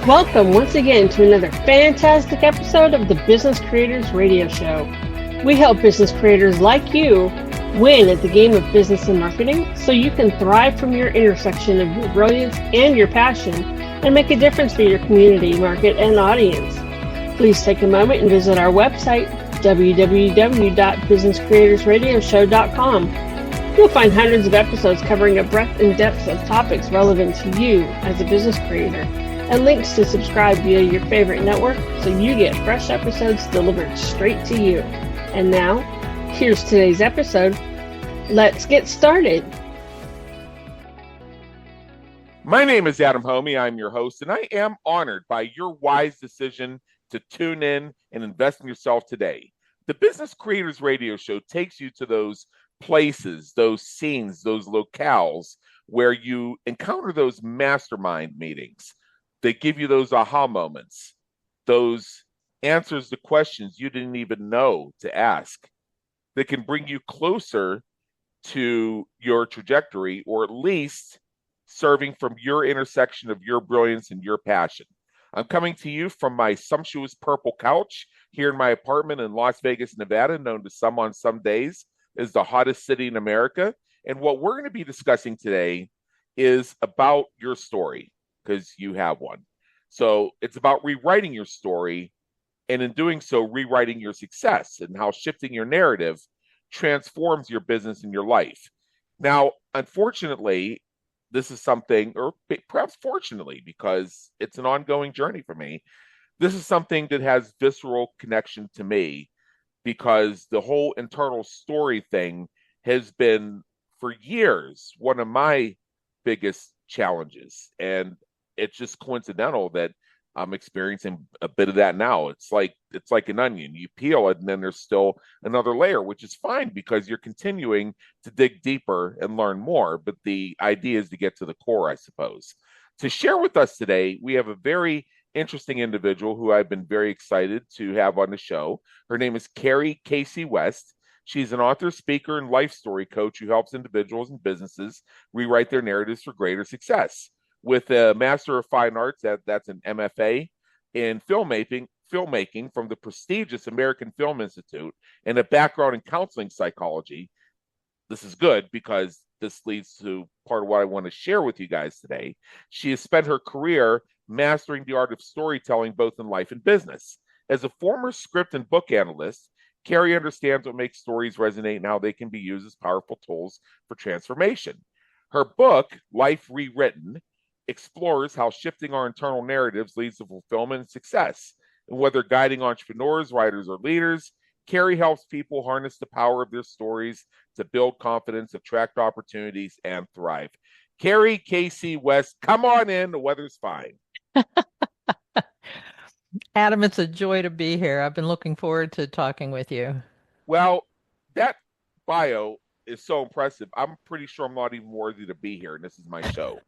Welcome once again to another fantastic episode of the Business Creators Radio Show. We help business creators like you win at the game of business and marketing so you can thrive from your intersection of your brilliance and your passion and make a difference for your community, market, and audience. Please take a moment and visit our website, www.businesscreatorsradioshow.com. You'll find hundreds of episodes covering a breadth and depth of topics relevant to you as a business creator, and links to subscribe via your favorite network so you get fresh episodes delivered straight to you. And now, here's today's episode. Let's get started. My name is Adam Homey. I'm your host, and I am honored by your wise decision to tune in and invest in yourself today. The Business Creators Radio Show takes you to those places, those scenes, those locales where you encounter those mastermind meetings. They give you those aha moments, those answers to questions you didn't even know to ask. That can bring you closer to your trajectory, or at least serving from your intersection of your brilliance and your passion. I'm coming to you from my sumptuous purple couch here in my apartment in Las Vegas, Nevada, known to some on some days as the hottest city in America. And what we're going to be discussing today is about your story, because you have one. So it's about rewriting your story, and in doing so, rewriting your success and how shifting your narrative transforms your business and your life. Now, unfortunately, this is something, or perhaps fortunately, because it's an ongoing journey for me, this is something that has visceral connection to me, because the whole internal story thing has been, for years, one of my biggest challenges. And it's just coincidental that I'm experiencing a bit of that now. It's like an onion. You peel it, and then there's still another layer, which is fine because you're continuing to dig deeper and learn more. But the idea is to get to the core, I suppose. To share with us today, we have a very interesting individual who I've been very excited to have on the show. Her name is Carrie Casey West. She's an author, speaker, and life story coach who helps individuals and businesses rewrite their narratives for greater success. With a Master of Fine Arts, that's an MFA in filmmaking from the prestigious American Film Institute, and a background in counseling psychology. This is good because this leads to part of what I want to share with you guys today. She has spent her career mastering the art of storytelling, both in life and business. As a former script and book analyst, Carrie understands what makes stories resonate and how they can be used as powerful tools for transformation. Her book, Life Rewritten, explores how shifting our internal narratives leads to fulfillment and success. And whether guiding entrepreneurs, writers, or leaders, Carrie helps people harness the power of their stories to build confidence, attract opportunities, and thrive. Carrie Casey West, come on in. The weather's fine. Adam, it's a joy to be here. I've been looking forward to talking with you. Well, that bio is so impressive. I'm pretty sure I'm not even worthy to be here, and this is my show.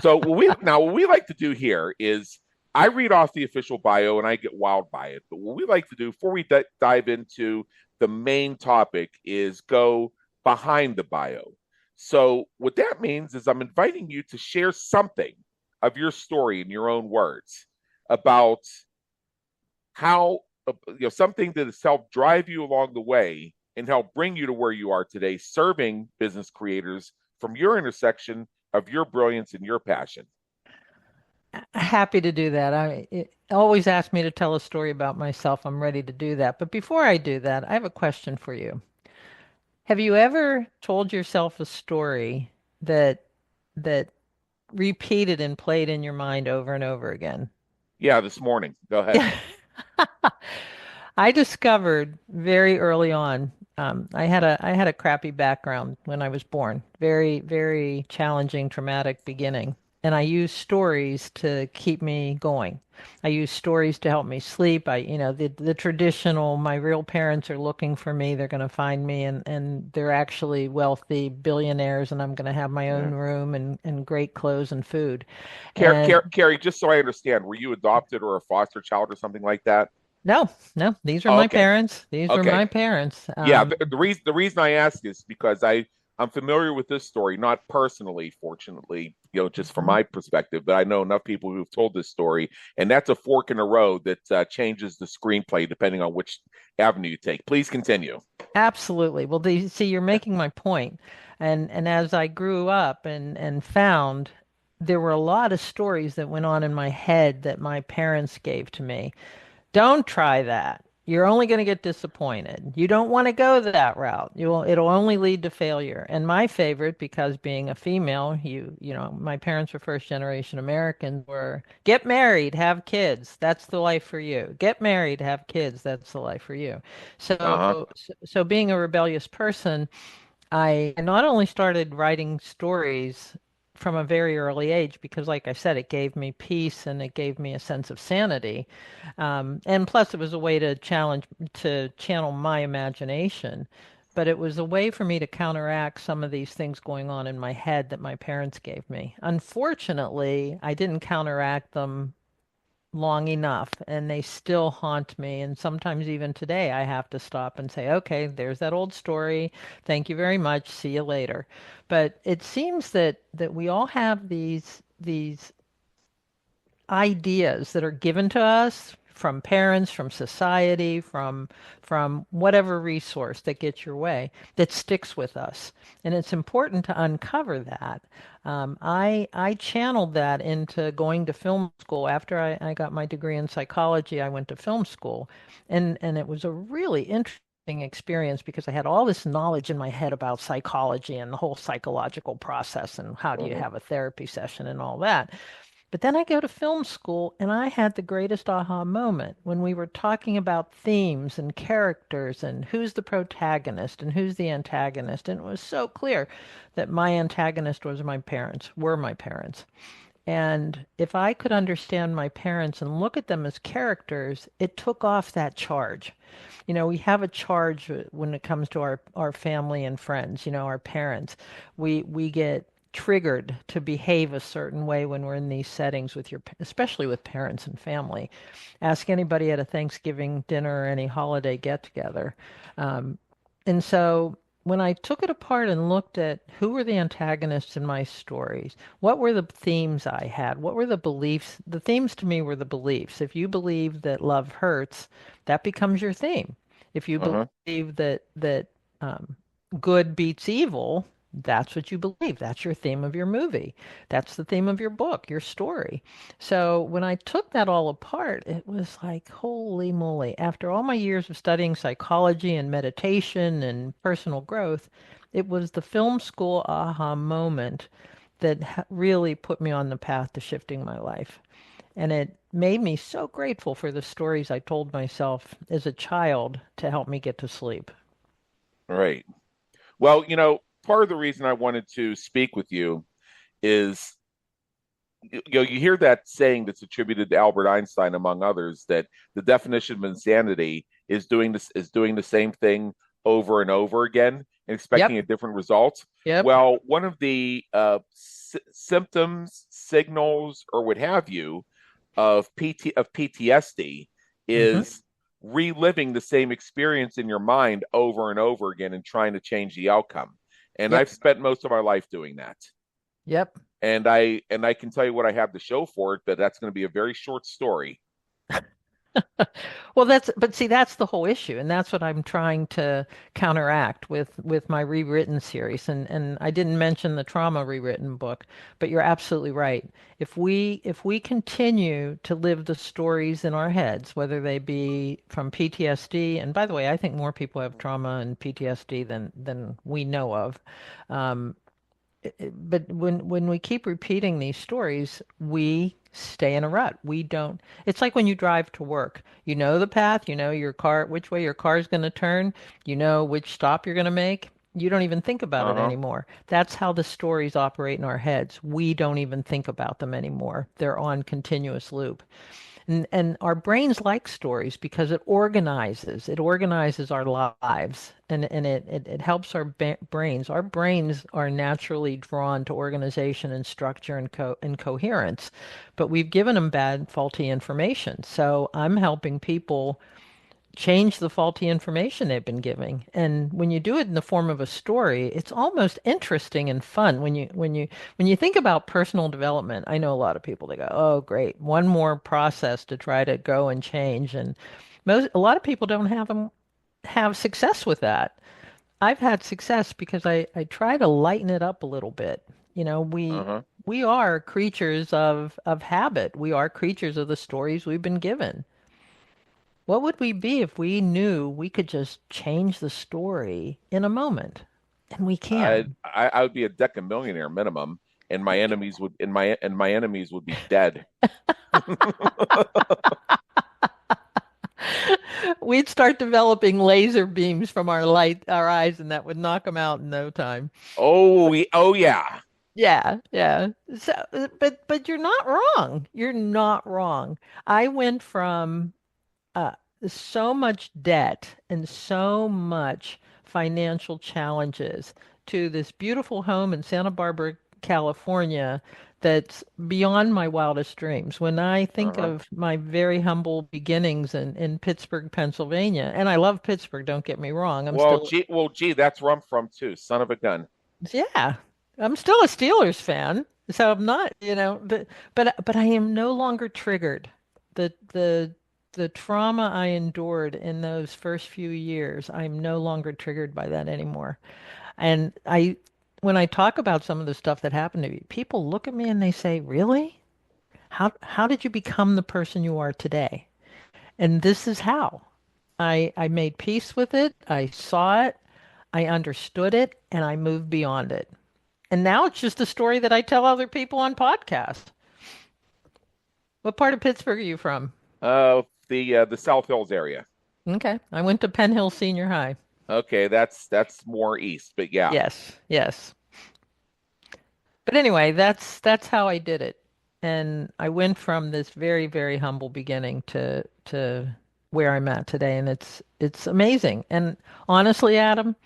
So what we like to do here is I read off the official bio and I get wowed by it. But what we like to do before we dive into the main topic is go behind the bio. So what that means is I'm inviting you to share something of your story in your own words about how, something that has helped drive you along the way and help bring you to where you are today, serving business creators from your intersection of your brilliance and your passion. Happy to do that. It always ask me to tell a story about myself. I'm ready to do that. But before I do that, I have a question for you. Have you ever told yourself a story that repeated and played in your mind over and over again? Yeah, this morning. Go ahead. I discovered very early on, I had a crappy background when I was born. Very, very challenging, traumatic beginning. And I used stories to keep me going. I used stories to help me sleep. The traditional, my real parents are looking for me. They're going to find me, and they're actually wealthy billionaires, and I'm going to have my own room and great clothes and food. Carrie, just so I understand, were you adopted or a foster child or something like that? No, these are my parents. These were my parents. The reason I ask is because I I'm familiar with this story, not personally, fortunately, just from Mhm. my perspective, but I know enough people who've told this story, and that's a fork in the road that changes the screenplay depending on which avenue you take. Please continue. Absolutely. Well, see, you're making my point. And as I grew up and found there were a lot of stories that went on in my head that my parents gave to me. Don't try that. You're only going to get disappointed. You don't want to go that route. It'll only lead to failure. And my favorite, because being a female, my parents were first generation Americans, were get married, have kids. That's the life for you. Get married, have kids. That's the life for you. Uh-huh. So being a rebellious person, I not only started writing stories from a very early age because, like I said, it gave me peace and it gave me a sense of sanity. And plus, it was a way to channel my imagination. But it was a way for me to counteract some of these things going on in my head that my parents gave me. Unfortunately, I didn't counteract them long enough and they still haunt me, and sometimes even today I have to stop and say, okay, there's that old story, thank you very much, see you later. But it seems that we all have these ideas that are given to us from parents, from society, from whatever resource that gets your way, that sticks with us. And it's important to uncover that. I channeled that into going to film school. After I got my degree in psychology, I went to film school. And it was a really interesting experience because I had all this knowledge in my head about psychology and the whole psychological process and how do you Uh-huh. have a therapy session and all that. But then I go to film school and I had the greatest aha moment when we were talking about themes and characters and who's the protagonist and who's the antagonist. And it was so clear that my antagonist were my parents. And if I could understand my parents and look at them as characters, it took off that charge. We have a charge when it comes to our family and friends, our parents. We get triggered to behave a certain way when we're in these settings especially with parents and family. Ask anybody at a Thanksgiving dinner or any holiday get together. Um, and so when I took it apart and looked at who were the antagonists in my stories, what were the themes I had, what were the beliefs? The themes to me were the beliefs. If you believe that love hurts, that becomes your theme. If you Uh-huh. believe that good beats evil, that's what you believe. That's your theme of your movie. That's the theme of your book, your story. So when I took that all apart, it was like, holy moly. After all my years of studying psychology and meditation and personal growth, it was the film school aha moment that really put me on the path to shifting my life. And it made me so grateful for the stories I told myself as a child to help me get to sleep. Right. Well, part of the reason I wanted to speak with you is you hear that saying that's attributed to Albert Einstein, among others, that the definition of insanity is doing the same thing over and over again and expecting Yep. a different result. Yep. Well, one of the symptoms, signals, or what have you of PTSD Hmm. is reliving the same experience in your mind over and over again and trying to change the outcome. And I've Yep. spent most of my life doing that. Yep. And I can tell you what I have to show for it, but that's going to be a very short story. Well, but see, that's the whole issue, and that's what I'm trying to counteract with my rewritten series. And I didn't mention the trauma rewritten book, but you're absolutely right. If we continue to live the stories in our heads, whether they be from PTSD, and by the way, I think more people have trauma and PTSD than we know of. Um, but when we keep repeating these stories, we stay in a rut. We don't. It's like when you drive to work. You know the path, you know your car, which way your car is going to turn, you know which stop you're going to make. You don't even think about it Uh-huh. anymore. That's how the stories operate in our heads. We don't even think about them anymore. They're on continuous loop. And our brains like stories because it organizes our lives, and it helps our brains. Our brains are naturally drawn to organization and structure and coherence, but we've given them bad, faulty information. So I'm helping people change the faulty information they've been giving. And when you do it in the form of a story, it's almost interesting and fun. When you think about personal development, I know a lot of people that go, "Oh, great, one more process to try to go and change." And a lot of people don't have success with that. I've had success because I try to lighten it up a little bit. You know, Uh-huh. we are creatures of habit. We are creatures of the stories we've been given. What would we be if we knew we could just change the story in a moment? And we can. I would be a decamillionaire minimum, and my enemies would be dead. We'd start developing laser beams from our eyes, and that would knock them out in no time. Oh yeah. Yeah, yeah. So, but you're not wrong. You're not wrong. I went from uh, so much debt and so much financial challenges to this beautiful home in Santa Barbara, California, that's beyond my wildest dreams. When I think Uh-huh. of my very humble beginnings in Pittsburgh, Pennsylvania, and I love Pittsburgh, don't get me wrong. Gee, that's where I'm from too. Son of a gun. Yeah, I'm still a Steelers fan. So I'm not, but I am no longer triggered. The trauma I endured in those first few years, I'm no longer triggered by that anymore. And when I talk about some of the stuff that happened to me, people look at me and they say, "Really? How did you become the person you are today?" And this is how. I made peace with it. I saw it. I understood it, and I moved beyond it. And now it's just a story that I tell other people on podcasts. What part of Pittsburgh are you from? The South Hills area. Okay. I went to Penn Hill Senior High. Okay, that's more east, but yeah. Yes, yes. But anyway, that's how I did it. And I went from this very, very humble beginning to where I'm at today, and it's amazing. And honestly, Adam,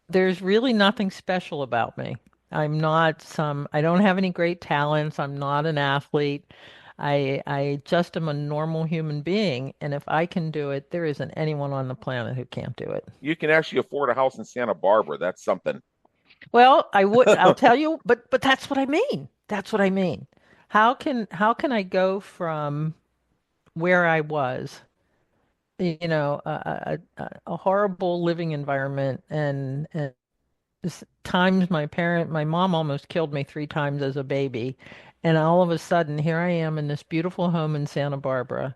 there's really nothing special about me. I don't have any great talents. I'm not an athlete. I just am a normal human being, and if I can do it, there isn't anyone on the planet who can't do it. You can actually afford a house in Santa Barbara. That's something. Well, I'll tell you, but that's what I mean. That's what I mean. How can I go from where I was, a horrible living environment and times my mom almost killed me 3 times as a baby. And all of a sudden, here I am in this beautiful home in Santa Barbara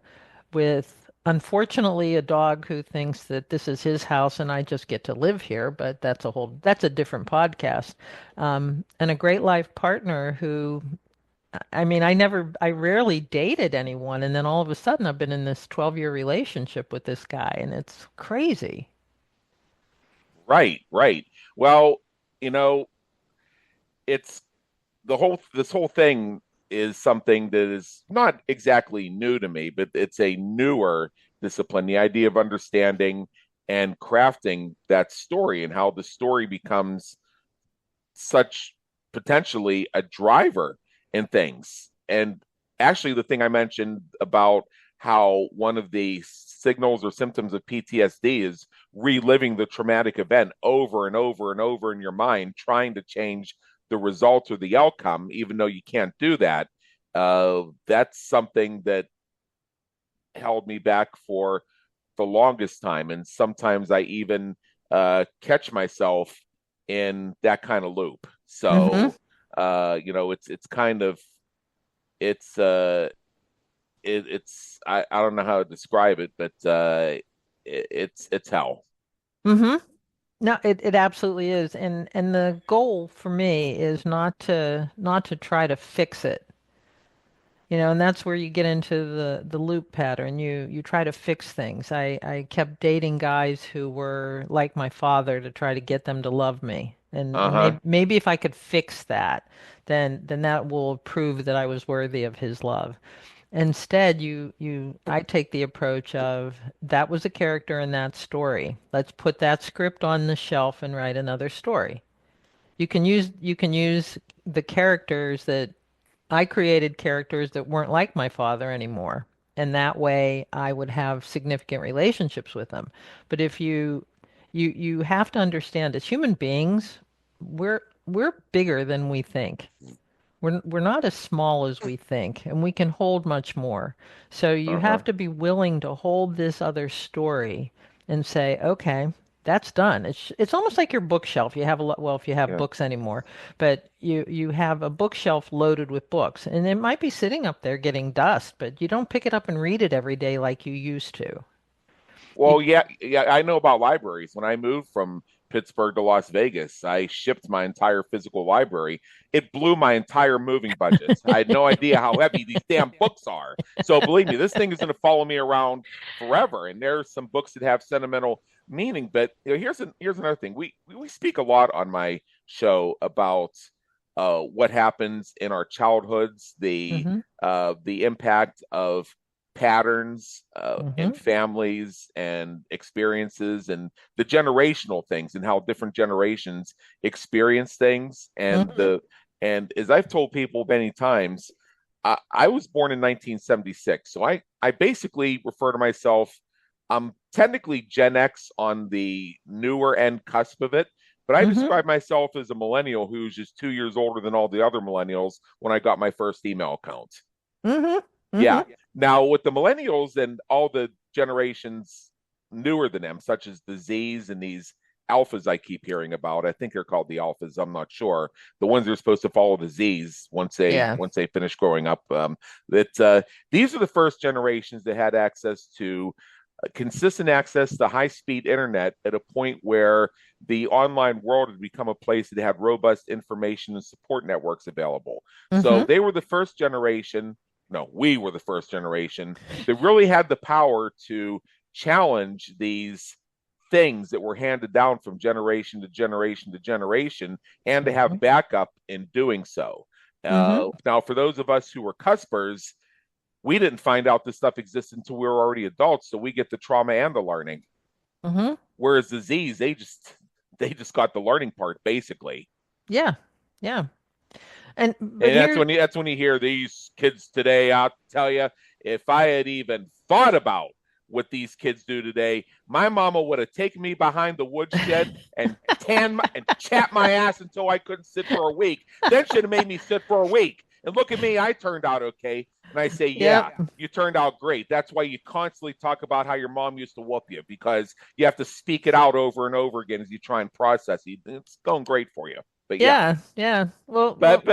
with, unfortunately, a dog who thinks that this is his house and I just get to live here, but that's a different podcast. And a great life partner who, I mean, I rarely dated anyone. And then all of a sudden, I've been in this 12-year relationship with this guy, and it's crazy. Right, right. Well, you know, it's this whole thing is something that is not exactly new to me, but it's a newer discipline. The idea of understanding and crafting that story and how the story becomes such potentially a driver in things. And actually, the thing I mentioned about how one of the signals or symptoms of PTSD is reliving the traumatic event over and over and over in your mind, trying to change the result or the outcome, even though you can't do that. That's something that held me back for the longest time. And sometimes I even catch myself in that kind of loop. Mm-hmm. So, it's kind of, it's, I don't know how to describe it, but it's hell. Mm-hmm. No, it absolutely is. And the goal for me is not to try to fix it. And that's where you get into the loop pattern. You try to fix things. I kept dating guys who were like my father to try to get them to love me. And Uh-huh. maybe if I could fix that, then that will prove that I was worthy of his love. Instead, I take the approach of that was a character in that story. Let's put that script on the shelf and write another story. You can use the characters that I created characters that weren't like my father anymore. and that way I would have significant relationships with them. But if you have to understand, as human beings, we're bigger than we think. We're not as small as we think, and we can hold much more. So you Uh-huh. have to be willing to hold this other story and say, okay, that's done. It's almost like your bookshelf. You have a lot, well, if you have Yeah. books anymore, but you have a bookshelf loaded with books, and it might be sitting up there getting dust, but you don't pick it up and read it every day like you used to. You, Well, yeah, I know about libraries. When I moved from Pittsburgh to Las Vegas, I shipped my entire physical library. It blew my entire moving budget. I had no idea how heavy these damn books are. So believe me, this thing is going to follow me around forever. And there's some books that have sentimental meaning. But here's another thing. We speak a lot on my show about what happens in our childhoods, hmm the impact of patterns in hmm families and experiences and the generational things and how different generations experience things hmm and as I've told people many times, I was born in 1976, so I basically refer to myself. I'm technically Gen X on the newer end cusp of it, but I hmm describe myself as a millennial who's just 2 years older than all the other millennials when I got my first email account. hmm Yeah. hmm Now, with the millennials and all the generations newer than them, such as the Z's and these alphas I keep hearing about, I think they're called the alphas. I'm not sure. The ones that are supposed to follow the Z's Yeah. once they finish growing up. That these are the first generations that had access to consistent access to high speed internet at a point where the online world had become a place that had robust information and support networks available. So hmm they were the first generation. No, we were the first generation that really had the power to challenge these things that were handed down from generation to generation to generation and to have backup in doing so. hmm Now, for those of us who were cuspers, we didn't find out this stuff existed until we were already adults, so we get the trauma and the learning. hmm Whereas the Z's, they just got the learning part basically. Yeah. Yeah. But And here, that's when you hear these kids today. I'll tell you, if I had even thought about what these kids do today, my mama would have taken me behind the woodshed and and chat my ass until I couldn't sit for a week. Then should have made me sit for a week. And look at me, I turned out okay. And I say, yep. yeah, you turned out great. That's why you constantly talk about how your mom used to whoop you because you have to speak it out over and over again as you try and process it. It's going great for you. But yeah, Yeah. Yeah. but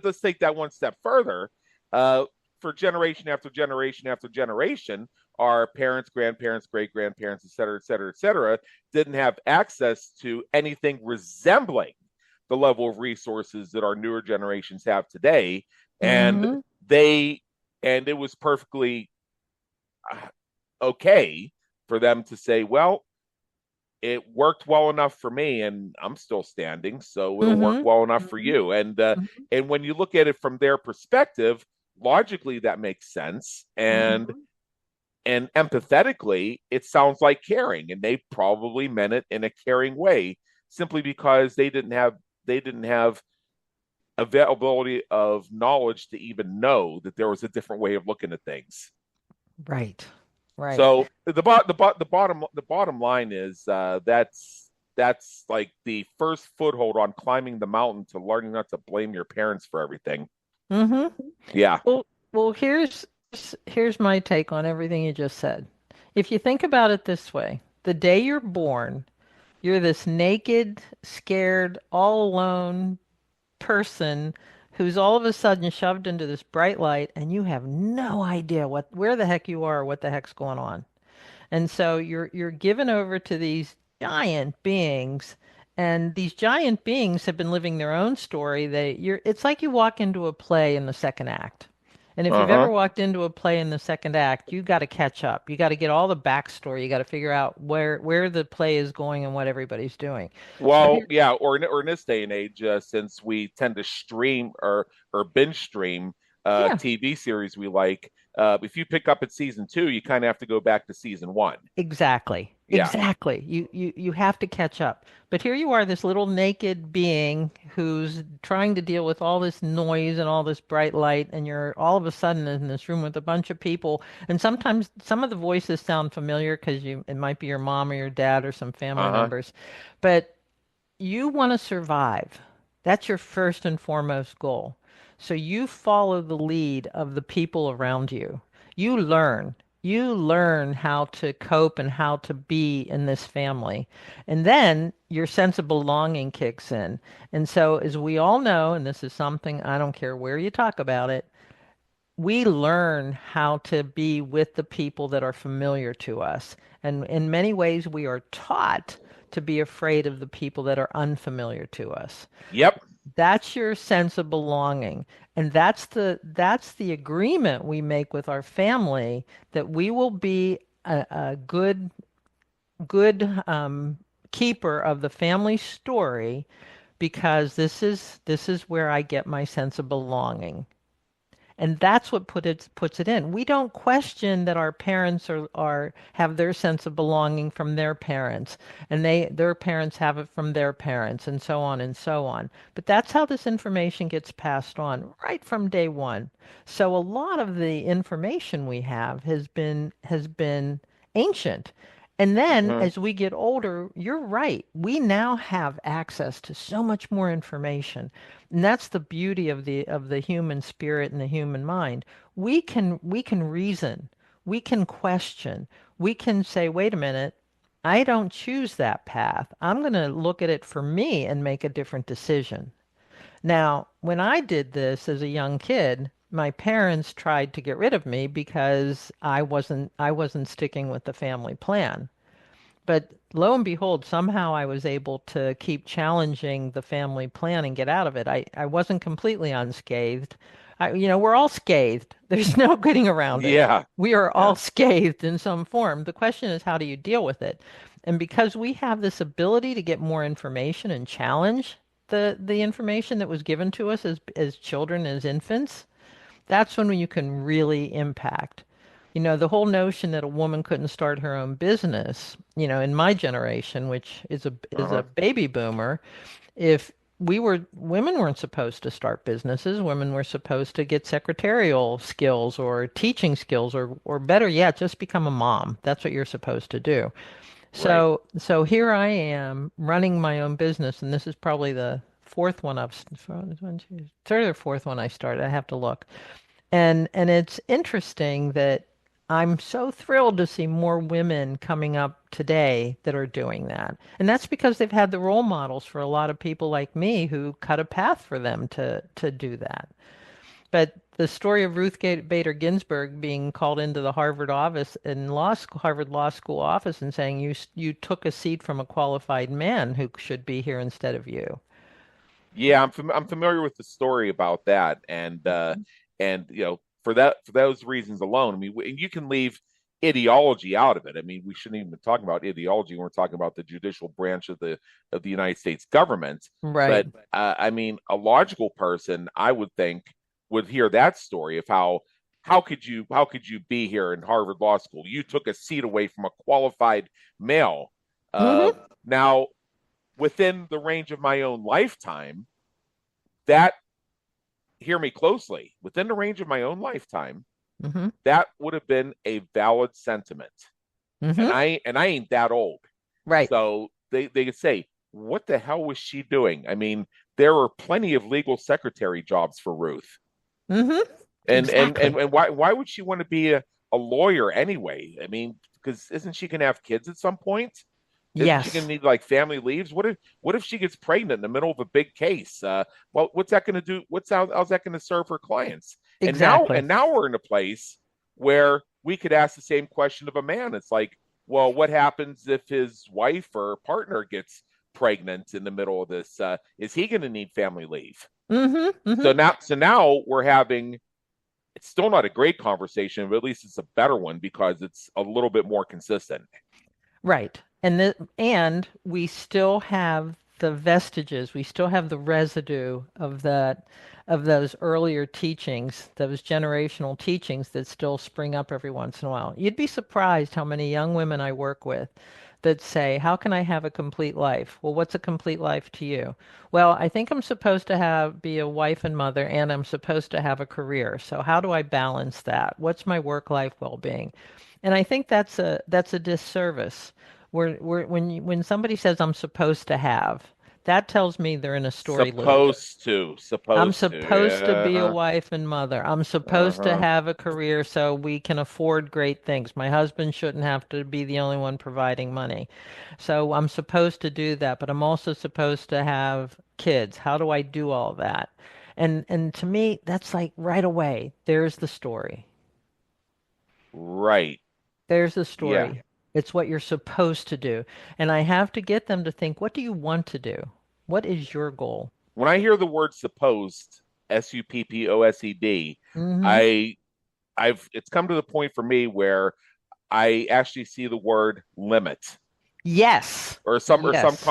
let's take that one step further. Uh, for generation after generation after generation, our parents, grandparents, great grandparents, et cetera, et cetera, et cetera, didn't have access to anything resembling the level of resources that our newer generations have today, and hmm they and it was perfectly okay for them to say, well, it worked well enough for me and I'm still standing, so it'll work hmm well enough for you. And when you look at it from their perspective, logically that makes sense. And empathetically, it sounds like caring, and they probably meant it in a caring way, simply because they didn't have availability of knowledge to even know that there was a different way of looking at things. Right. Right. So the bottom line is that's like the first foothold on climbing the mountain to learning not to blame your parents for everything. hmm Yeah. well, here's my take on everything you just said. If you think about it this way, the day you're born, you're this naked, scared, all alone person who's all of a sudden shoved into this bright light and you have no idea where the heck you are or what the heck's going on. And so you're given over to these giant beings, and these giant beings have been living their own story. It's like you walk into a play in the second act. And if you've ever Uh-huh. walked into a play in the second act, you got to catch up. You got to get all the backstory. You got to figure out where the play is going and what everybody's doing. So Well, here, yeah, or in this day and age, since we tend to stream or binge stream yeah, TV series we like, if you pick up at season two, you kind of have to go back to season one. exactly. Yeah. Exactly. You have to catch up. But here you are, this little naked being who's trying to deal with all this noise and all this bright light, and you're all of a sudden in this room with a bunch of people. And sometimes some of the voices sound familiar because it might be your mom or your dad or some family Uh-huh. members. But you want to survive. That's your first and foremost goal. So you follow the lead of the people around you. You learn. You learn how to cope and how to be in this family. And then your sense of belonging kicks in. And so, as we all know, and this is something I don't care where you talk about it, we learn how to be with the people that are familiar to us. And in many ways, we are taught to be afraid of the people that are unfamiliar to us. Yep. That's your sense of belonging. And that's the agreement we make with our family that we will be a good keeper of the family story because this is where I get my sense of belonging. And that's what puts it in. We don't question that our parents are have their sense of belonging from their parents, and their parents have it from their parents, and so on and so on. But that's how this information gets passed on right from day one. So a lot of the information we have has been ancient. And then Hmm. as we get older, you're right. We now have access to so much more information. And that's the beauty of the human spirit and the human mind. We can reason, we can question, we can say, wait a minute, I don't choose that path. I'm going to look at it for me and make a different decision. Now, when I did this as a young kid, my parents tried to get rid of me because I wasn't sticking with the family plan. But lo and behold, somehow I was able to keep challenging the family plan and get out of it. I wasn't completely unscathed. We're all scathed. There's no getting around it. Yeah. We are all Yeah. scathed in some form. The question is, how do you deal with it? And because we have this ability to get more information and challenge the information that was given to us as children, as infants, that's when you can really impact. The whole notion that a woman couldn't start her own business, in my generation, which is a Uh-huh. baby boomer, if women weren't supposed to start businesses, women were supposed to get secretarial skills or teaching skills or better yet, just become a mom. That's what you're supposed to do. Right. So here I am running my own business, and this is probably the fourth one third or fourth one I started. I have to look. And it's interesting that I'm so thrilled to see more women coming up today that are doing that. And that's because they've had the role models for a lot of people like me who cut a path for them to do that. But the story of Ruth Bader Ginsburg being called into the Harvard office in Harvard Law School office and saying you took a seat from a qualified man who should be here instead of you. Yeah, I'm familiar with the story about that, and for those reasons alone, I mean, you can leave ideology out of it. I mean, we shouldn't even be talking about ideology when we're talking about the judicial branch of the United States government. Right. But I mean, a logical person, I would think, would hear that story of how could you be here in Harvard Law School? You took a seat away from a qualified male. Uh, Mm-hmm. Now, within the range of my own lifetime, that hear me closely, within the range of my own lifetime, Mm-hmm. that would have been a valid sentiment. And Mm-hmm. I ain't that old. Right. So they could say, what the hell was she doing? I mean, there were plenty of legal secretary jobs for Ruth. Mm-hmm. Exactly. And why would she want to be a lawyer anyway? I mean, because isn't she gonna have kids at some point? Isn't she going Yes. to need like family leaves? What if she gets pregnant in the middle of a big case? Well, what's that going to do? How's that going to serve her clients? Exactly. And now we're in a place where we could ask the same question of a man. It's like, well, what happens if his wife or partner gets pregnant in the middle of this? Is he going to need family leave? Mm-hmm. Mm-hmm. So now we're having. It's still not a great conversation, but at least it's a better one because it's a little bit more consistent. Right. And we still have the vestiges. We still have the residue of that, of those earlier teachings, those generational teachings that still spring up every once in a while. You'd be surprised how many young women I work with that say, "How can I have a complete life?" Well, what's a complete life to you? Well, I think I'm supposed to be a wife and mother, and I'm supposed to have a career. So how do I balance that? What's my work-life well-being? And I think that's a disservice. When somebody says I'm supposed to have, that tells me they're in a story loop. I'm Supposed to. supposed to be a Yeah. wife and mother. I'm supposed to Uh-huh. have a career so we can afford great things. My husband shouldn't have to be the only one providing money. So I'm supposed to do that, but I'm also supposed to have kids. How do I do all that? And to me, that's like right away. There's the story. Right. There's the Yeah. story. It's what you're supposed to do. And I have to get them to think, what do you want to do? What is your goal? When I hear the word supposed, SUPPOSED, Hmm. I I've it's come to the point for me where I actually see the word limit Yes. Yes.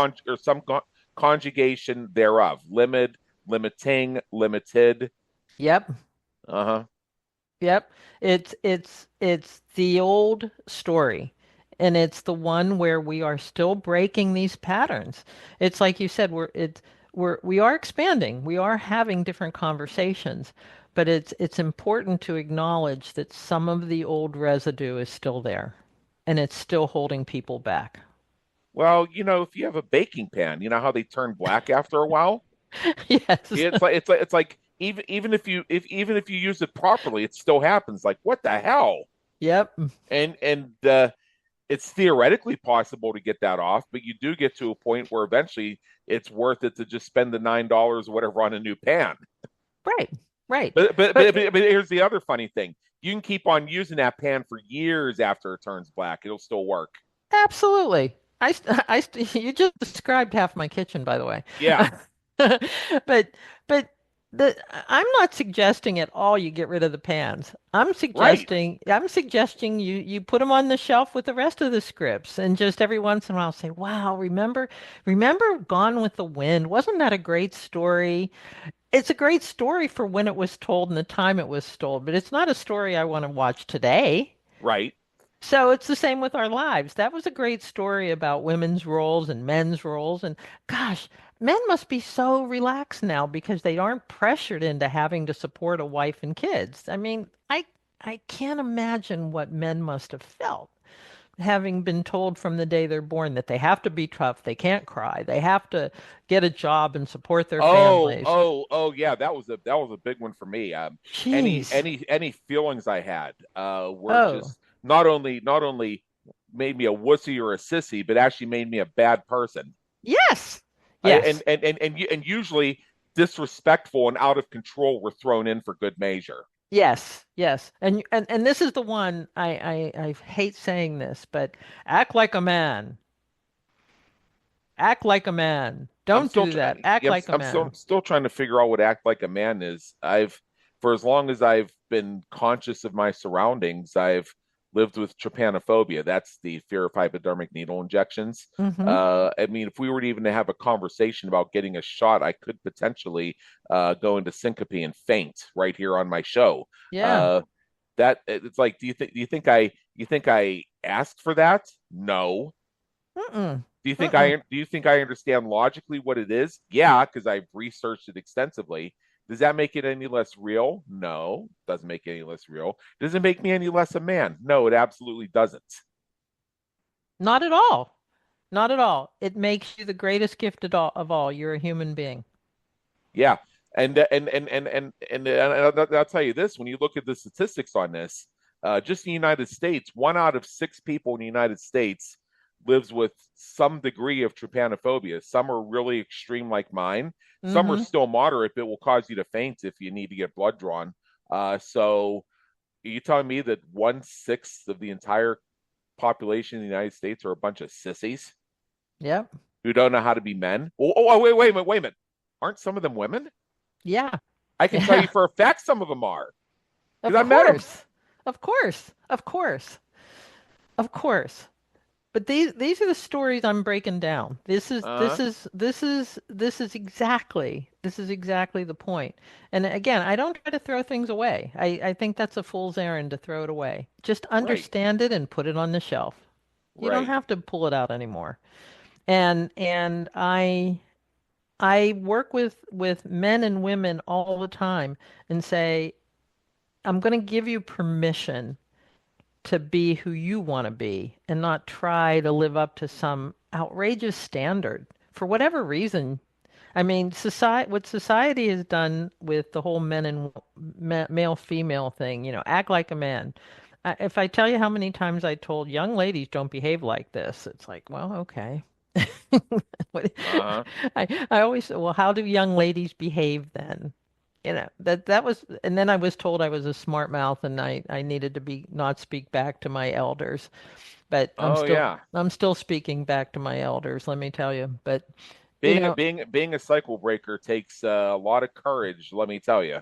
or conjugation thereof. Limit, limiting, limited. Yep. Uh-huh. Yep. It's the old story. And it's the one where we are still breaking these patterns. It's like you said, we are expanding. We are having different conversations, but it's important to acknowledge that some of the old residue is still there and it's still holding people back. Well, if you have a baking pan, you know how they turn black after a while? Yes. It's like even if you use it properly, it still happens. Like, what the hell? Yep. And it's theoretically possible to get that off, but you do get to a point where eventually it's worth it to just spend the $9 or whatever on a new pan. Right. Right. But here's the other funny thing: you can keep on using that pan for years after it turns black; it'll still work. Absolutely. You just described half my kitchen, by the way. Yeah, But, but I'm not suggesting at all you get rid of the pans. right. I'm suggesting you put them on the shelf with the rest of the scripts and just every once in a while say, "Wow, remember Gone with the Wind? Wasn't that a great story?" It's a great story for when it was told and the time it was told, but it's not a story I want to watch today. Right. So it's the same with our lives. That was a great story about women's roles and men's roles. And gosh, men must be so relaxed now because they aren't pressured into having to support a wife and kids. I mean, I can't imagine what men must have felt having been told from the day they're born that they have to be tough, they can't cry, they have to get a job and support their families. Yeah, that was a big one for me. Any Jeez. any any feelings I had were Oh, just not only made me a wussy or a sissy, but actually made me a bad person. yes. I, Yes. and usually disrespectful and out of control were thrown in for good measure. Yes, yes. And this is the one I hate saying this, but act like a man. Act like a man. I'm Don't still do tr- that. Act yeah, like a I'm still man. still trying to figure out what act like a man is. I've For as long as I've been conscious of my surroundings, I've lived with trypanophobia. That's the fear of hypodermic needle injections. Hmm. I mean, if we were to even to have a conversation about getting a shot, I could potentially go into syncope and faint right here on my show. Yeah. Uh, that it's like, do you think I asked for that? No. Mm-mm. Do you think Mm-mm. I understand logically what it is? Yeah, because I've researched it extensively. Does that make it any less real? No, doesn't make it any less real. Does it make me any less a man? No, it absolutely doesn't. Not at all. Not at all. It makes you the greatest gift of all. You're a human being. Yeah, and I'll tell you this: when you look at the statistics on this, just in the United States, 1 out of 6 people in the United States lives with some degree of trypanophobia. Some are really extreme, like mine. Some are Hmm. still moderate, but will cause you to faint if you need to get blood drawn. So, are you telling me that 1/6 of the entire population in the United States are a bunch of sissies Yep. who don't know how to be men? Oh, wait a minute. Aren't some of them women? Yeah. I can tell you Yeah. for a fact some of them are because Of I met them. course. Of course. Of course. Of course. But these are the stories I'm breaking down. Uh, This is exactly the point. And again, I don't try to throw things away. I think that's a fool's errand to throw it away. Just right, understand it and put it on the shelf. You don't right. have to pull it out anymore. And I work with men and women all the time and say, I'm going to give you permission to be who you want to be and not try to live up to some outrageous standard for whatever reason. I mean, what society has done with the whole men and male female thing, act like a man. If I tell you how many times I told young ladies don't behave like this, it's like, well, okay. Uh-huh. I always say, well, how do young ladies behave then? That was, and then I was told I was a smart mouth and I needed to be not speak back to my elders. But Oh yeah. I'm still speaking back to my elders, let me tell you. But you Being know, being a cycle breaker takes a lot of courage, let me tell you.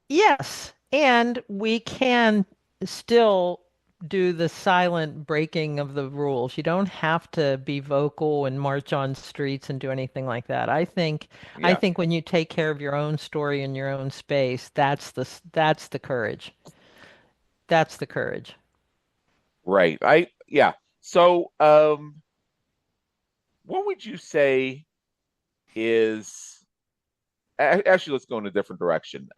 yes, and we can still do the silent breaking of the rules. You don't have to be vocal and march on streets and do anything like that. I Yeah, think when you take care of your own story in your own space, that's the courage. That's the courage. right. I yeah. So, what would you say is actually, let's go in a different direction.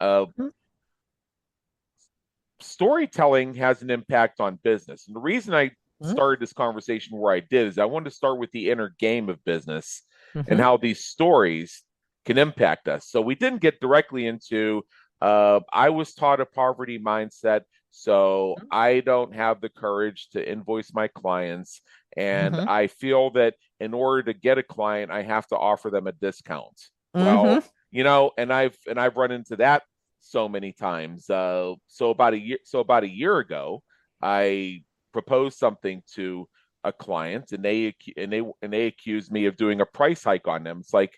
Storytelling has an impact on business. And the reason I Mm-hmm. started this conversation where I did is I wanted to start with the inner game of business and Mm-hmm. how these stories can impact us. So we didn't get directly into, I was taught a poverty mindset. So I don't have the courage to invoice my clients. And Mm-hmm. I feel that in order to get a client, I have to offer them a discount. Well, Mm-hmm. and I've run into that so many times. So about a year ago, I proposed something to a client, and they accused me of doing a price hike on them. It's like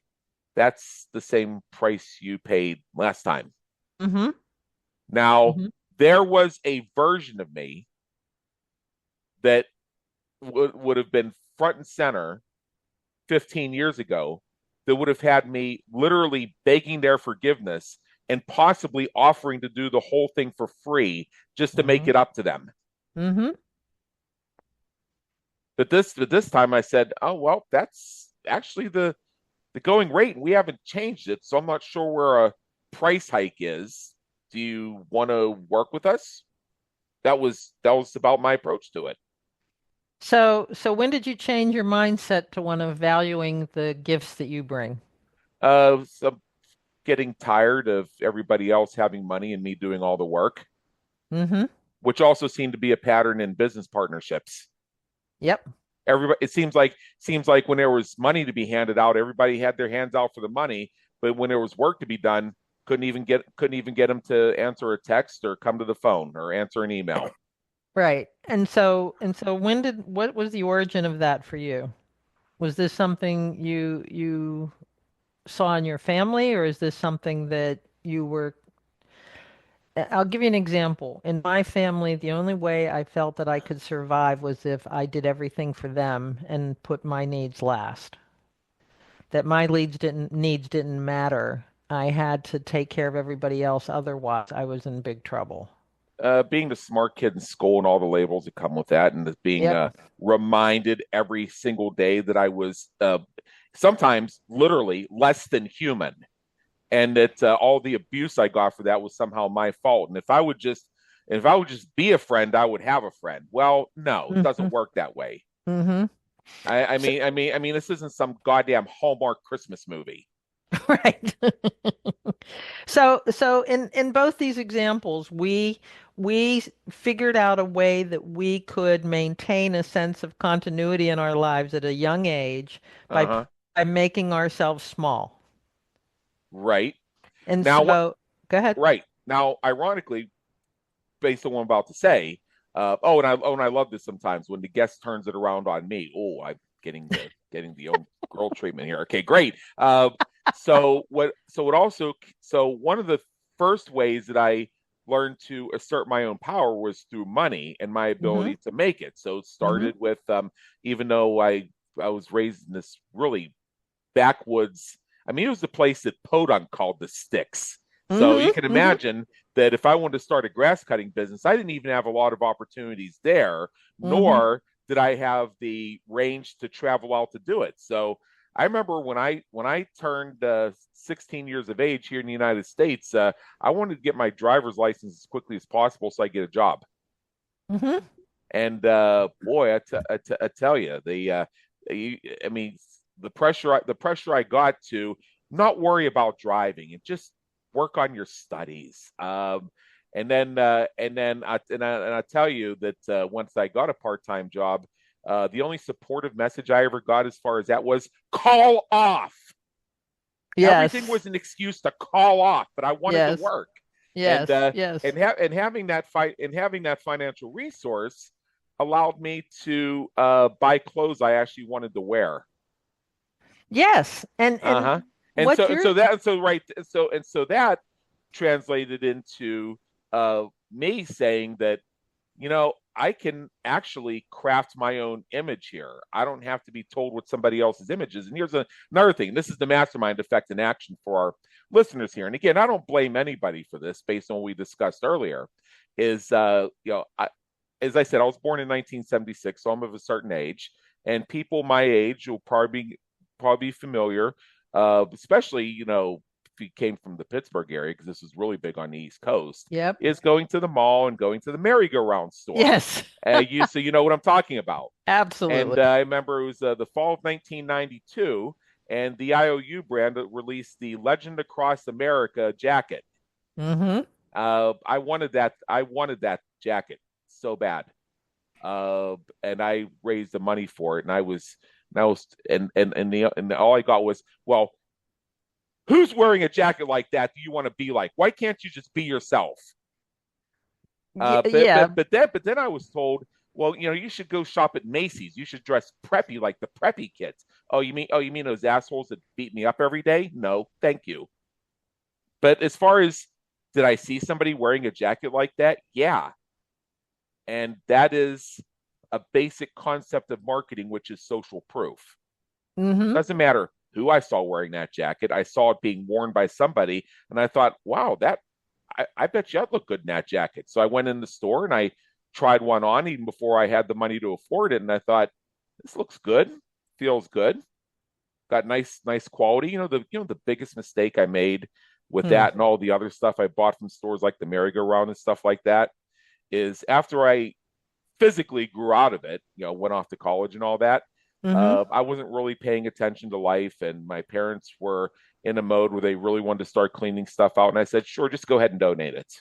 that's the same price you paid last time. Mm-hmm. Now, Mm-hmm. there was a version of me that would have been front and center 15 years ago that would have had me literally begging their forgiveness and possibly offering to do the whole thing for free just to make Mm-hmm. it up to them. Mm-hmm. But this time I said, "Oh well, that's actually the going rate, and we haven't changed it, so I'm not sure where a price hike is. Do you want to work with us?" That was about my approach to it. So when did you change your mindset to one of valuing the gifts that you bring? So getting tired of everybody else having money and me doing all the work, Mm-hmm. which also seemed to be a pattern in business partnerships. Yep. Everybody, it seems like when there was money to be handed out, everybody had their hands out for the money, but when there was work to be done, couldn't even get them to answer a text or come to the phone or answer an email. Right. And so what was the origin of that for you? Was this something you saw in your family, or is this something that you were I'll give you an example. In my family, the only way I felt that I could survive was if I did everything for them and put my needs last. That my needs didn't matter. I had to take care of everybody else, otherwise I was in big trouble. Being the smart kid in school and all the labels that come with that, and being Yep. reminded every single day that I was sometimes literally less than human, and that all the abuse I got for that was somehow my fault. And if I would just be a friend, I would have a friend. Well, no, it Mm-hmm. doesn't work that way. Mm-hmm. I, I So, mean, I mean, I mean, this isn't some goddamn Hallmark Christmas movie. right. So in both these examples, we figured out a way that we could maintain a sense of continuity in our lives at a young age Uh by huh. by making ourselves small. Right And now, what? so, go ahead. Right now, ironically, based on what I'm about to say. Oh, and I love this sometimes when the guest turns it around on me. Oh, I'm getting the young girl treatment here. Okay, great. So one of the first ways that I learned to assert my own power was through money and my Mm-hmm. ability to make it. So it Mm-hmm. started with even though I was raised in this really backwoods. I mean, it was the place that Podunk called the sticks. So you can Mm-hmm. Mm-hmm. imagine that if I wanted to start a grass cutting business, I didn't even have a lot of opportunities there, Mm-hmm. nor did I have the range to travel out to do it. So I remember when I turned 16 years of age here in the United States, I wanted to get my driver's license as quickly as possible so I get a job. Mm-hmm. And boy, I tell you, I mean, the pressure I got to not worry about driving and just work on your studies. And I tell you that once I got a part-time job, the only supportive message I ever got as far as that was call off. Everything Yes. was an excuse to call off, but I wanted to Yes. work. And Yes. Yes. having that financial resource allowed me to buy clothes I actually wanted to wear. Yes. And Uh-huh. And so what and you're so that and so right and so that translated into me saying that, I can actually craft my own image here. I don't have to be told what somebody else's image is. And here's another thing. This is the mastermind effect in action for our listeners here. And again, I don't blame anybody for this based on what we discussed earlier. Is as I said, I was born in 1976, so I'm of a certain age, and people my age will probably be familiar, especially if you came from the Pittsburgh area, because this was really big on the East Coast, Yep. is going to the mall and going to the merry-go-round store. Yes. So you know what I'm talking about. And Absolutely. I remember it was the fall of 1992, and the IOU brand released the Legend Across America jacket. Mm-hmm. I wanted that. I wanted that jacket so bad, and I raised the money for it. And all I got was, well, who's wearing a jacket like that? Do you want to be like? Why can't you just be yourself? Yeah. But Yeah. but then I was told, well, you should go shop at Macy's. You should dress preppy like the preppy kids. Oh, you mean those assholes that beat me up every day? No, thank you. But as far as did I see somebody wearing a jacket like that? Yeah. And that is a basic concept of marketing, which is social proof. Mm-hmm. Doesn't matter who I saw wearing that jacket. I saw it being worn by somebody, and I thought, wow, I bet you I'd look good in that jacket. So I went in the store and I tried one on even before I had the money to afford it, and I thought, this looks good, feels good, got nice quality. The biggest mistake I made with Hmm. that and all the other stuff I bought from stores like the merry-go-round and stuff like that is after I physically grew out of it, went off to college and all that. Mm-hmm. I wasn't really paying attention to life, and my parents were in a mode where they really wanted to start cleaning stuff out. And I said, sure, just go ahead and donate it.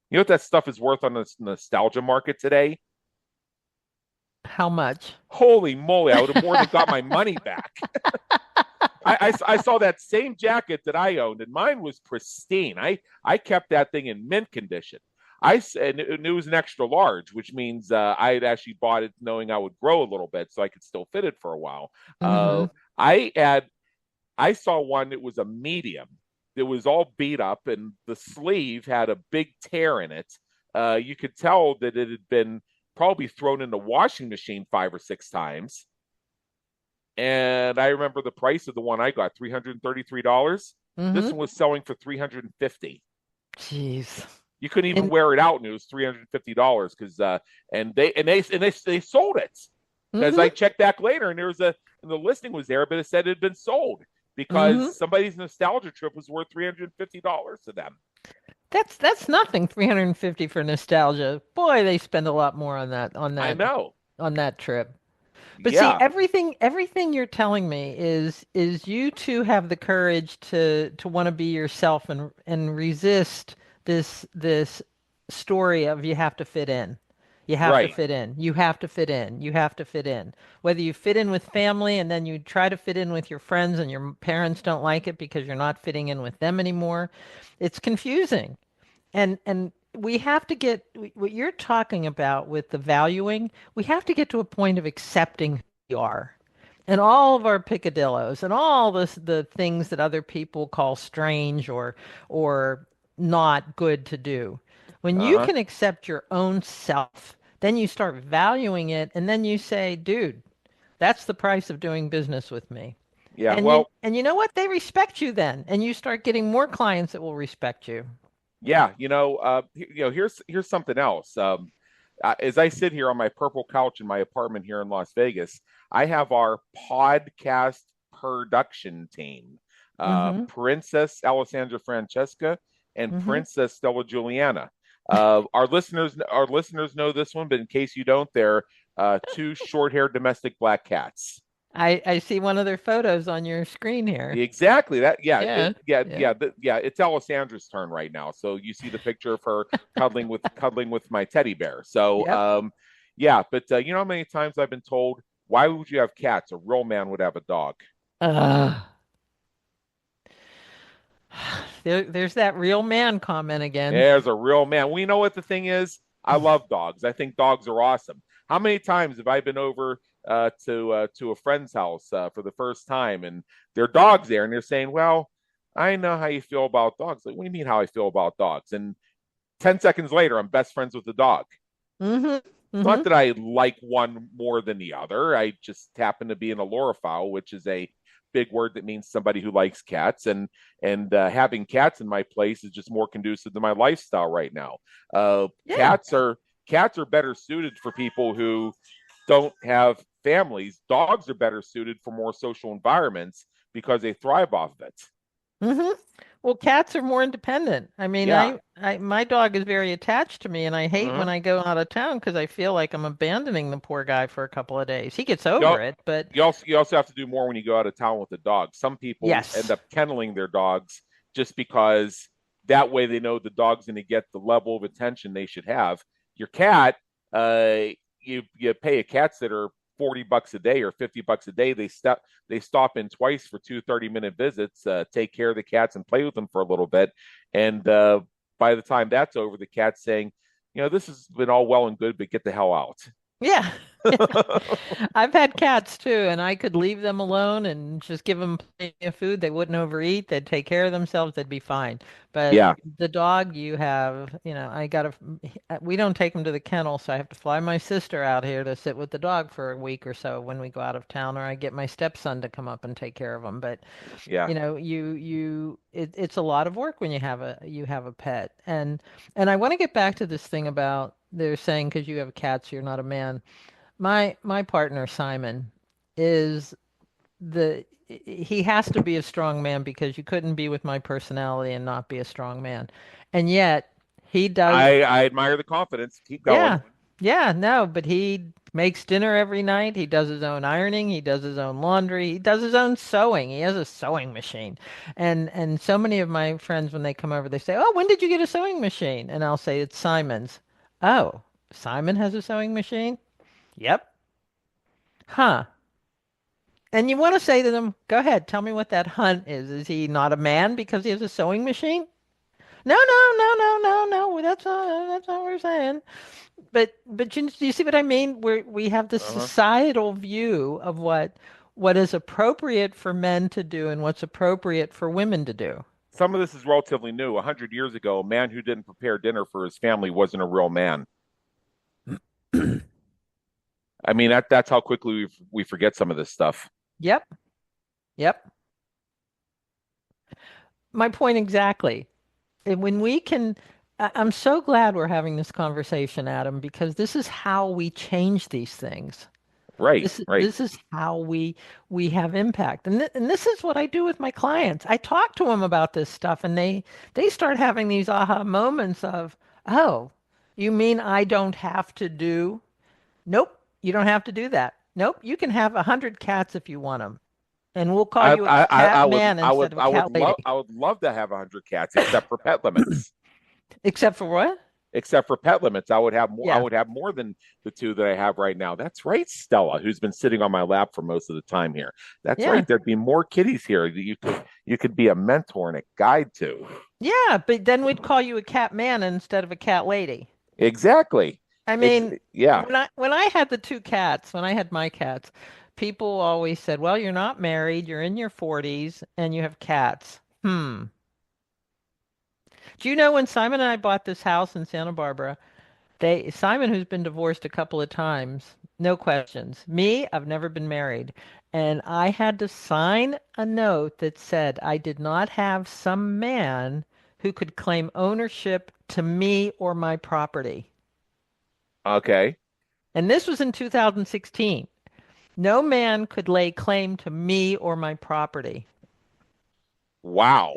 You know what that stuff is worth on the nostalgia market today? How much? Holy moly, I would have more than got my money back. I saw that same jacket that I owned, and mine was pristine. I kept that thing in mint condition. And it was an extra large, which means I had actually bought it knowing I would grow a little bit, so I could still fit it for a while. Mm-hmm. I saw one that was a medium. It was all beat up, and the sleeve had a big tear in it. You could tell that it had been probably thrown in the washing machine 5 or 6 times. And I remember the price of the one I got, $333. This Mm-hmm. one was selling for 350. Jeez. You couldn't even And wear it out, and it was $350 because and they sold it. Because I mm-hmm. checked back later, and the listing was there, but it said it had been sold Mm-hmm. because somebody's nostalgia trip was worth $350 to them. That's nothing. 350 for nostalgia. Boy, they spend a lot more on that on I that know. on that trip. But see, Yeah. everything you're telling me is you two have the courage to want to be yourself and resist this story of you have to fit in. You have to Right. fit in. You have to fit in. You have to fit in. Whether you fit in with family and then you try to fit in with your friends and your parents don't like it because you're not fitting in with them anymore, it's confusing. And we have to get what you're talking about with the valuing, we have to get to a point of accepting who we are and all of our picadillos and all the things that other people call strange or not good to do. When you Uh-huh. can accept your own self, then you start valuing it, and then you say, dude, that's the price of doing business with me. Yeah, And you well, and you know what? They respect you then, and you start getting more clients that will respect you. yeah, here's something else. As I sit here on my purple couch in my apartment here in Las Vegas, I have our podcast production team, Mm-hmm. Princess Alessandra Francesca and Mm-hmm. Princess Stella Juliana. Our listeners know this one, but in case you don't, they're two short-haired domestic black cats. I see one of their photos on your screen here. Exactly that. Yeah, Yeah. Yeah. yeah. It's Alessandra's turn right now. So you see the picture of her cuddling with my teddy bear. So Yep. yeah. But you know how many times I've been told, why would you have cats? A real man would have a dog. Uh, there's that real man comment again. There's a real man. We know what the thing is. I love dogs. I think dogs are awesome. How many times have I been over to a friend's house for the first time, and their dog's there, and they're saying, "Well, I know how you feel about dogs." Like, what do you mean how I feel about dogs? And 10 seconds later, I'm best friends with the dog. Mm-hmm. It's Mm-hmm. not that I like one more than the other. I just happen to be an allophile, which is a big word that means somebody who likes cats, and having cats in my place is just more conducive to my lifestyle right now. Uh, Yeah. cats are better suited for people who don't have families. Dogs are better suited for more social environments because they thrive off of it. Hmm. Well, cats are more independent. I mean, Yeah. my dog is very attached to me, and I hate when Uh-huh. I go out of town because I feel like I'm abandoning the poor guy for a couple of days. He gets You, over it, but you also have to do more when you go out of town with the dog. Some people end yes. up kenneling their dogs just because that way they know the dog's going to get the level of attention they should have. Your cat, uh, you pay a cat sitter $40 a day or $50 a day. They stop in twice for two 30-minute visits, take care of the cats and play with them for a little bit. And by the time that's over, the cat's saying, this has been all well and good, but get the hell out. Yeah. I've had cats too, and I could leave them alone and just give them plenty of food. They wouldn't overeat. They'd take care of themselves. They'd be fine. But Yeah. the dog you have, I gotta, we don't take him to the kennel, so I have to fly my sister out here to sit with the dog for a week or so when we go out of town, or I get my stepson to come up and take care of him. But Yeah. it's a lot of work when you have a pet. And I want to get back to this thing about they're saying because you have cats, you're not a man. My partner Simon is the he has to be a strong man because you couldn't be with my personality and not be a strong man. And yet he does, I admire the confidence. Keep going. yeah. Yeah, no, but he makes dinner every night. He does his own ironing, he does his own laundry, he does his own sewing. He has a sewing machine. And so many of my friends when they come over they say, "Oh, when did you get a sewing machine?" And I'll say it's Simon's. "Oh, Simon has a sewing machine?" "Yep." "Huh." And you want to say to them, "Go ahead, tell me what that hunt is. Is he not a man because he has a sewing machine?" "No, no, no, no, no, no. That's not what we're saying." But do you see what I mean? We have this Uh-huh. societal view of what is appropriate for men to do and what's appropriate for women to do. Some of this is relatively new. 100 years ago, a man who didn't prepare dinner for his family wasn't a real man. I mean, that's how quickly we forget some of this stuff. Yep. Yep. My point exactly. And when we can, I'm so glad we're having this conversation, Adam, because this is how we change these things. Right, right. This is how we have impact. And this is what I do with my clients. I talk to them about this stuff and they start having these aha moments of, "Oh, you mean I don't have to do?" "Nope, you don't have to do that." "Nope, you can have 100 cats if you want them. And we'll call I you a I I cat I would man I would instead of a I would cat love lady." I would love to have 100 cats, except for pet limits. Except for what? Except for pet limits, I would have more. I Yeah. would have more than the two that I have right now. That's right, Stella, who's been sitting on my lap for most of the time here. That's Yeah. right. There'd be more kitties here that you could be a mentor and a guide to. Yeah, but then we'd call you a cat man instead of a cat lady. Exactly. I mean, Yeah. when I had the two cats, when I had my cats, people always said, "Well, you're not married, you're in your 40s, and you have cats." Hmm. Do you know when Simon and I bought this house in Santa Barbara? Simon, who's been divorced a couple of times, no questions. Me, I've never been married. And I had to sign a note that said I did not have some man who could claim ownership to me or my property. Okay. And this was in 2016. No man could lay claim to me or my property. Wow.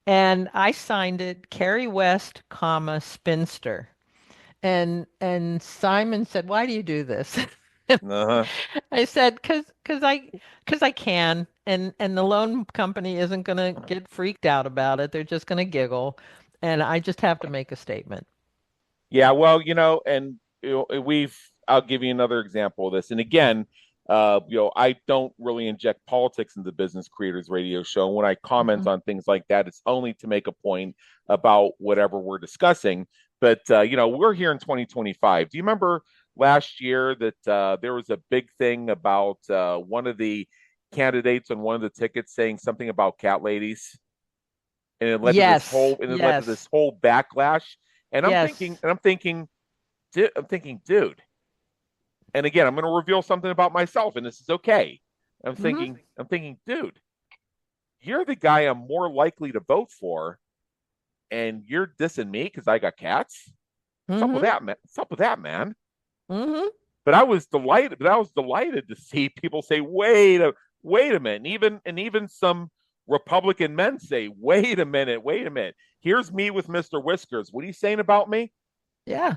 And I signed it, Carrie West, comma, spinster. And Simon said, "Why do you do this?" Uh-huh. I said, "Cause I can." And the loan company isn't going to get freaked out about it. They're just going to giggle. And I just have to make a statement. Yeah, well, and I'll give you another example of this. And again, I don't really inject politics into the Business Creators Radio Show. When I comment Mhm. on things like that, it's only to make a point about whatever we're discussing. But we're here in 2025. Do you remember last year that there was a big thing about one of the candidates on one of the tickets saying something about cat ladies? And Yes, it led to yes, this whole backlash. yes. I'm thinking, dude. And again, I'm going to reveal something about myself, and this is okay. Hmm. I'm thinking, dude, you're the guy I'm more likely to vote for, and you're dissing me because I got cats. What's up with Hmm. that, man? What's up with that, man? Hmm. But I was delighted. But I was delighted to see people say, wait a minute," and even some Republican men say, wait a minute. Here's me with Mister Whiskers. What are you saying about me? Yeah.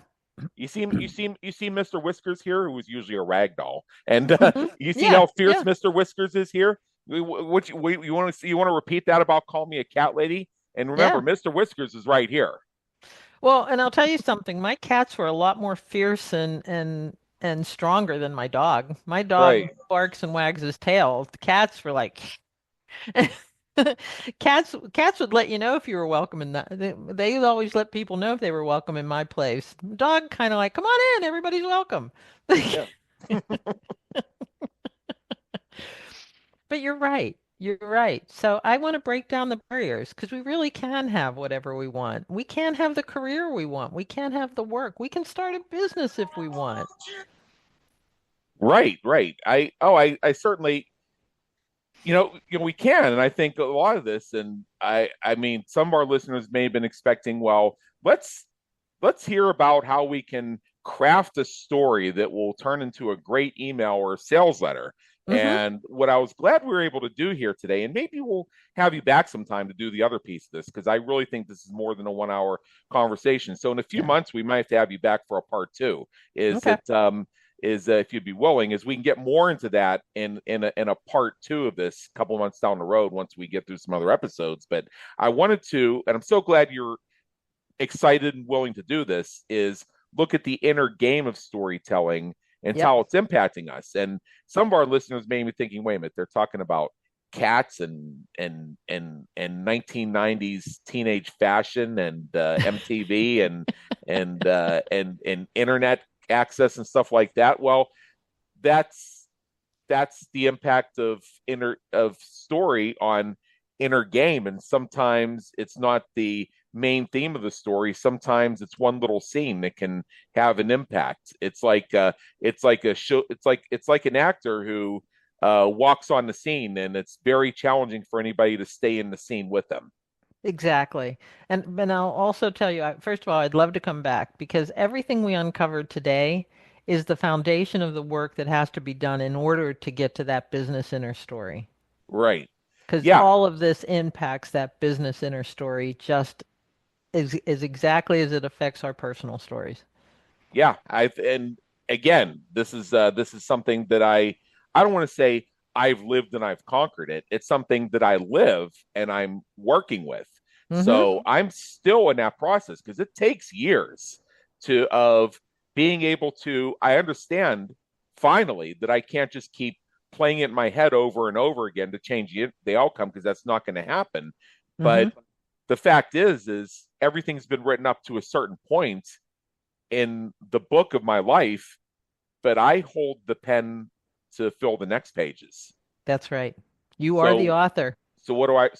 You see Mr. Whiskers here, who is usually a rag doll, and Hmm. you see Yeah, how fierce yeah, Mr. Whiskers is here. You want to see? You want to repeat that about call me a cat lady? And remember, yeah. Mr. Whiskers is right here. Well, and I'll tell you something. My cats were a lot more fierce and stronger than my dog. My dog Right. barks and wags his tail. The cats were like cats would let you know if you were welcome in that. They always let people know if they were welcome in my place. Dog kind of like, "Come on in, everybody's welcome." Yeah. But you're right. You're right. So I want to break down the barriers because we really can have whatever we want. We can have the career we want. We can have the work. We can start a business if we want. Right. Right. I certainly we can, and I think a lot of this, and I mean, some of our listeners may have been expecting, well, let's hear about how we can craft a story that will turn into a great email or a sales letter. Hmm. And what I was glad we were able to do here today, and maybe we'll have you back sometime to do the other piece of this, because I really think this is more than a 1 hour conversation. So in a few Yeah. months, we might have to have you back for a part two. Is Okay. that if you'd be willing, is we can get more into that in a part two of this a couple months down the road once we get through some other episodes. But I wanted to, and I'm so glad you're excited and willing to do this, is look at the inner game of storytelling and Yep. how it's impacting us. And some of our listeners may be thinking, wait a minute, they're talking about cats and 1990s teenage fashion and MTV and internet access and stuff like that. Well, that's that's the impact of story on inner game, and sometimes it's not the main theme of the story. Sometimes it's one little scene that can have an impact. It's like a show. It's like an actor who walks on the scene, and it's very challenging for anybody to stay in the scene with them. Exactly. And I'll also tell you, first of all, I'd love to come back because everything we uncovered today is the foundation of the work that has to be done in order to get to that business inner story. Right. Because Yeah. all of this impacts that business inner story just is exactly as it affects our personal stories. Yeah, I and again, this is something that I don't want to say I've lived and I've conquered it. It's something that I live and I'm working with. Mm-hmm. So I'm still in that process because it takes years to of being able to I understand finally that I can't just keep playing it in my head over and over again to change the outcome, because that's not going to happen. Mm-hmm. But the fact is everything's been written up to a certain point in the book of my life, but I hold the pen to fill the next pages. That's right. You are the So author. what do I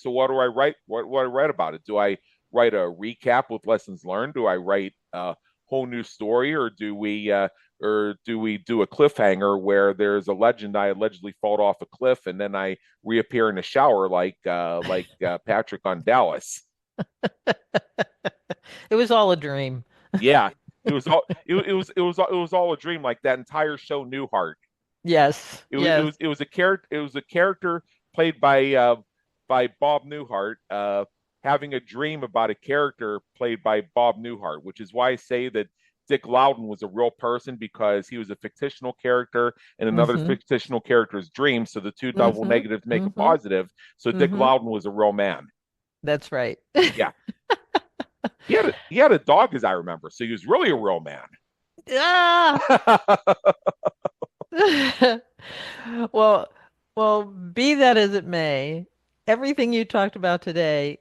write? What do I write about it? Do I write a recap with lessons learned? Do I write a whole new story, or do we do a cliffhanger where there's a legend I allegedly fall off a cliff and then I reappear in the shower like Patrick on Dallas? It was all a dream. Yeah, it was all a dream. Like that entire show, Newhart. Yes. It was a character. It was a character played by Bob Newhart, having a dream about a character played by Bob Newhart, which is why I say that Dick Loudon was a real person, because he was a fictional character in another fictional character's dream. So the two double negatives make a positive. So Dick Loudon was a real man. That's right. Yeah. He had a dog, as I remember. So he was really a real man. Ah! Well, be that as it may, everything you talked about today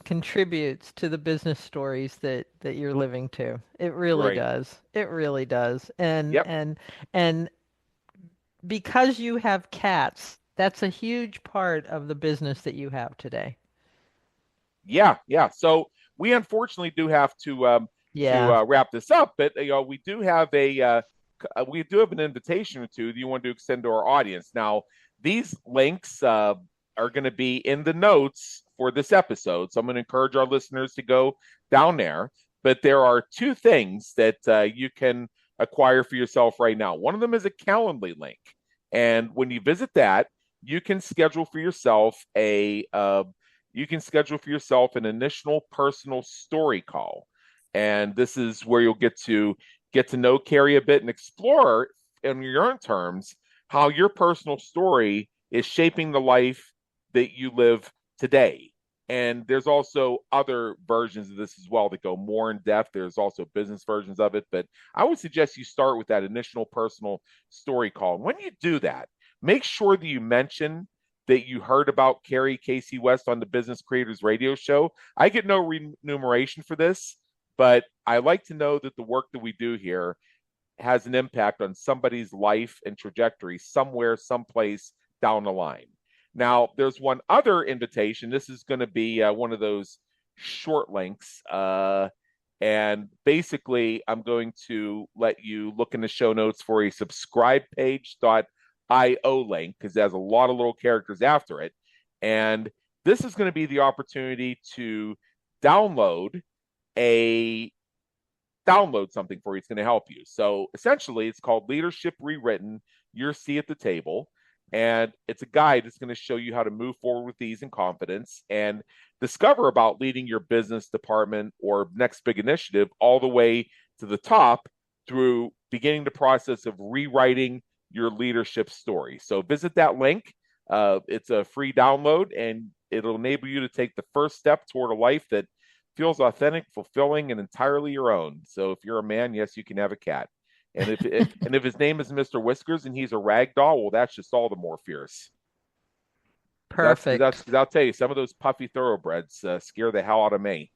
contributes to the business stories that you're living to. It really does. It really does. And because you have cats, that's a huge part of the business that you have today. Yeah. So we unfortunately do have to wrap this up, but we do have an invitation or two that you want to extend to our audience. Now, these links are going to be in the notes for this episode, so I'm going to encourage our listeners to go down there. But there are two things that you can acquire for yourself right now. One of them is a Calendly link, and when you visit that, you can schedule for yourself an initial personal story call. And this is where you'll get to know Carrie a bit and explore in your own terms how your personal story is shaping the life that you live today. And there's also other versions of this as well that go more in depth. There's also business versions of it, but I would suggest you start with that initial personal story call. And when you do that, make sure that you mention that you heard about Carrie Casey West on the Business Creators Radio Show. I get no remuneration for this, but I like to know that the work that we do here has an impact on somebody's life and trajectory somewhere, someplace down the line. Now, there's one other invitation. This is going to be one of those short links. And basically, I'm going to let you look in the show notes for a subscribepage.io link, because it has a lot of little characters after it. And this is going to be the opportunity to download something for you. It's going to help you. So essentially, it's called Leadership Rewritten, Your Seat at the Table. And it's a guide that's going to show you how to move forward with ease and confidence and discover about leading your business department or next big initiative all the way to the top through beginning the process of rewriting your leadership story. So visit that link. It's a free download, and it'll enable you to take the first step toward a life that feels authentic, fulfilling, and entirely your own. So if you're a man, yes, you can have a cat. And if his name is Mr. Whiskers and he's a rag doll, well, that's just all the more fierce. Perfect. That's I'll tell you, some of those puffy thoroughbreds scare the hell out of me.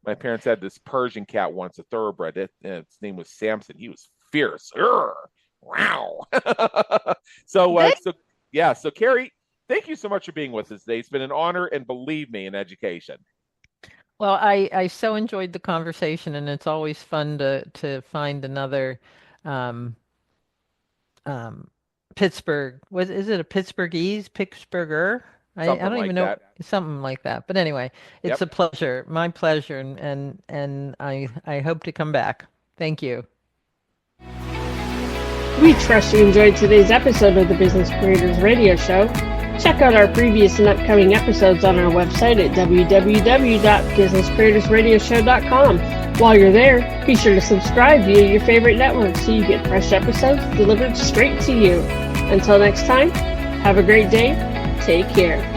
My parents had this Persian cat once, a thoroughbred. Its name was Samson. He was fierce. Wow. So Carrie, thank you so much for being with us today. It's been an honor, and believe me, an education. Well, I so enjoyed the conversation, and it's always fun to find another Pittsburgh. Is it a Pittsburghese? Pittsburgher? I don't even know. Something like that. But anyway, it's a pleasure, my pleasure, and I hope to come back. Thank you. We trust you enjoyed today's episode of the Business Creators Radio Show. Check out our previous and upcoming episodes on our website at www.businesscreatorsradioshow.com. While you're there, be sure to subscribe via your favorite network so you get fresh episodes delivered straight to you. Until next time, have a great day. Take care.